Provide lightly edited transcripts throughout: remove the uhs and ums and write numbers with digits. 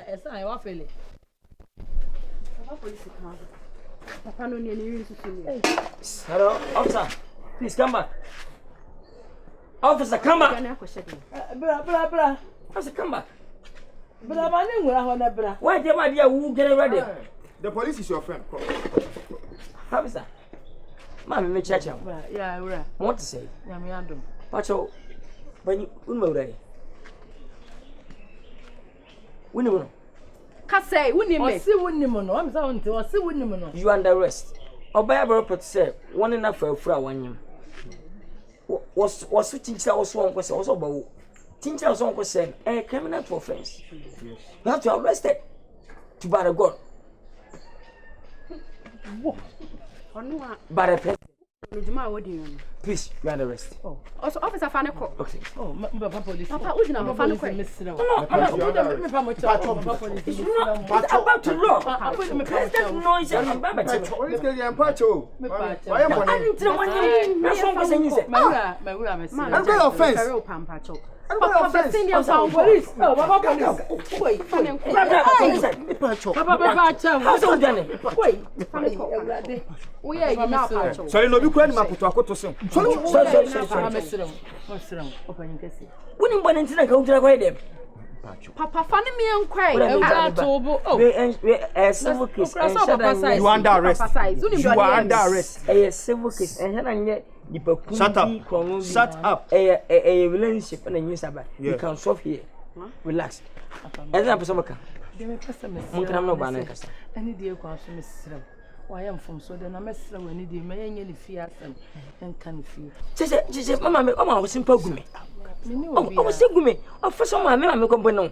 Esa I wa fele. Papa police come. Papa no near you to me. Hello, officer. Please come back. Officer, come back. Bra. Officer, come back. Bra man ngura ho na bra. Why dey my dear who get ready? The police is your friend. Come. Officer. Mama me chacha. Yeah, ura. What to say? Ya me adom. Pacho. When unmawrai. Winnie. Kase, wouldn't me? See wouldn't no. I'm saying to see wouldn't no. You under arrest. Obey report say one enough for a fra one. Was switching was one question also about teacher was one question a criminal offense. Yes. You have to arrest it to bar a god. But a person. Please, you are under arrest. Oh, also officer Fanako. Okay. Oh, Papa police. Papa, would you not Fanako? But about to law. Noise and sorry, no, you can't make to a quarter soon. Papa, funny me and cry. Civil case. You are under arrest. You are under arrest. A civil case. And yet, shut up. Shut up. A relationship and a new sabbath. You can solve here. Relax. And then, Pasamaca. Montano Banacas. Any dear question, Miss Sram. Why am from so then I mess when you did any fear and can feel. Just Mamma, I was simple with me. Oh, was sick with me. Oh, for some man, I'm going. Oh,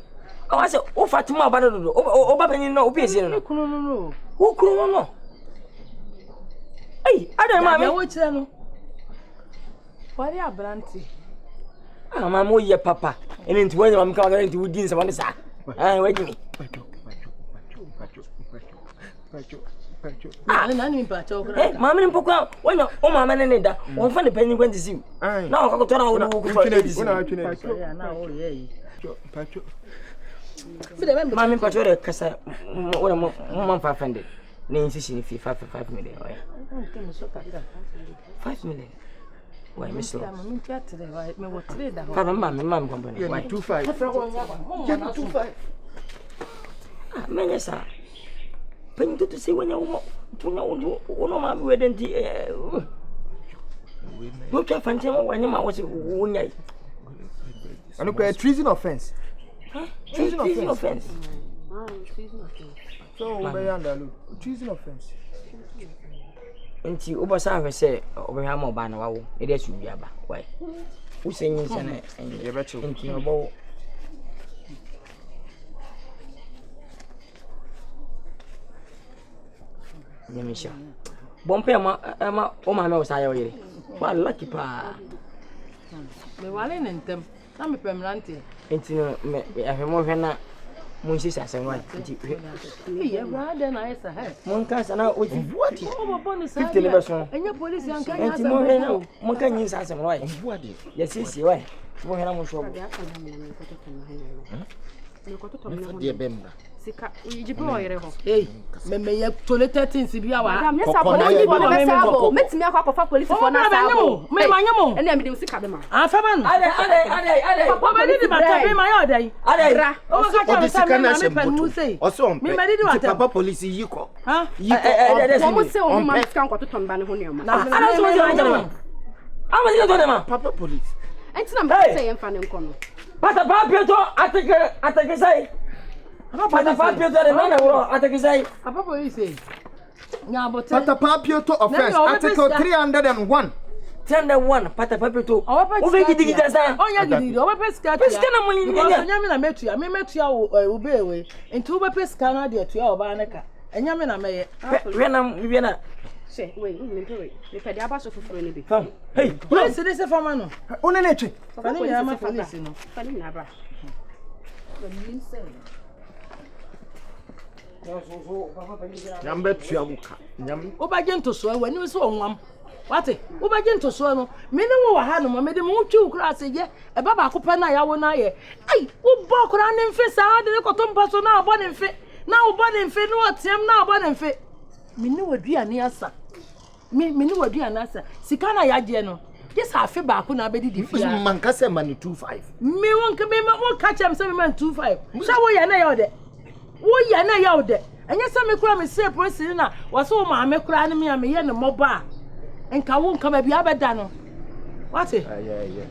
I said, oh, Fatima, but oh, Babin, no, busy. No, who could know? Hey, I don't mind what channel. Why are Branty? I'm a more papa, and into whether I'm going to within some other side. Wait me. Mamma and Poca, when oh, Mamma and Neda, one funny penny went to see you. Now I'll turn out Mammy Patrol Cassa, one month offended. Nancy, if you 5 million. 5 million. Why, Miss Mamma, Mamma company. Why 25? 25. Menesa. Pen to say when you know, we didn't. Look at Phantom when I was one night. I look at treason offense. Treason offense. So, we under treason offense. And you oversaw say, over Hammer Banner, it is you, Yaba. Why? Who sings and you bet you into a bowl. Yemisha. Bompé ama o ma me o sayo yire. Wa lucky pa. Me wale nentem. Na me permanente. Enti no me ahwemo hwe na mun sisi asem wa. Enti ye brother na esa he. Mun kansa na o vuadi. O bo bonus 50 le so. Enye police an kan ya enti mo hwe na mun kan yin asem wa. Vuadi. Ye sisi wa. Mo hwe na mo so. Sika ijipo oyere ho eh me ye tole 13 sibia wa madam nesa police for na sabo metimi akwa police for na sabo me manyamo ene me de sika be ma afa man ade papa me di mata be ma yo dai ade o ka ta sika na me pen mu sei me me di mata papa police yiko ha yiko mo se o ma sika nkwato tomba ne ho ne ma ana so je anja ama je to ma papa police enti na me say em fa ne nkono pata papa to atake sai Pata Papio to the man atake Papa police. Nya bote. Pata Papio to offense article 301. 301 Pata Papio to. O be gidi sa. Onya gidi. O be pesca. Pesca na mo ni nya. Onya me na metua. Me metua wo be we. Enti wo be pesca na de tua oba na ka. Enya me na meye. We na. Say, wait, me pede abaso fufuro ni bi. Hey, police dey say fama no. One na twe. Fani me ama police no. Fani na bra. Nyambe tuamuka. Nyam. Obaje ntoso wani so onwam. Wate, obaje ntoso no, me ne wo ha no me de mo twi ukura aseye, e baba akopa na yawo na ye. Ai, wo bo kura ne mfe sa de ko to mpa so na abo ne mfe. Na wo bo ne mfe no otem na abo ne mfe. Me ne waduane asa. Me ne waduane asa. Sika na yaje no. Yes, I feel back when I be the fish. Mankasa money 25. Me won't come in, won't catch him 7 man 25. So we are now there. We are now there. And yes, I make me say, President, was all my make crying me and me and the mobile. And Kawon come a be abadano. What it? Yeah.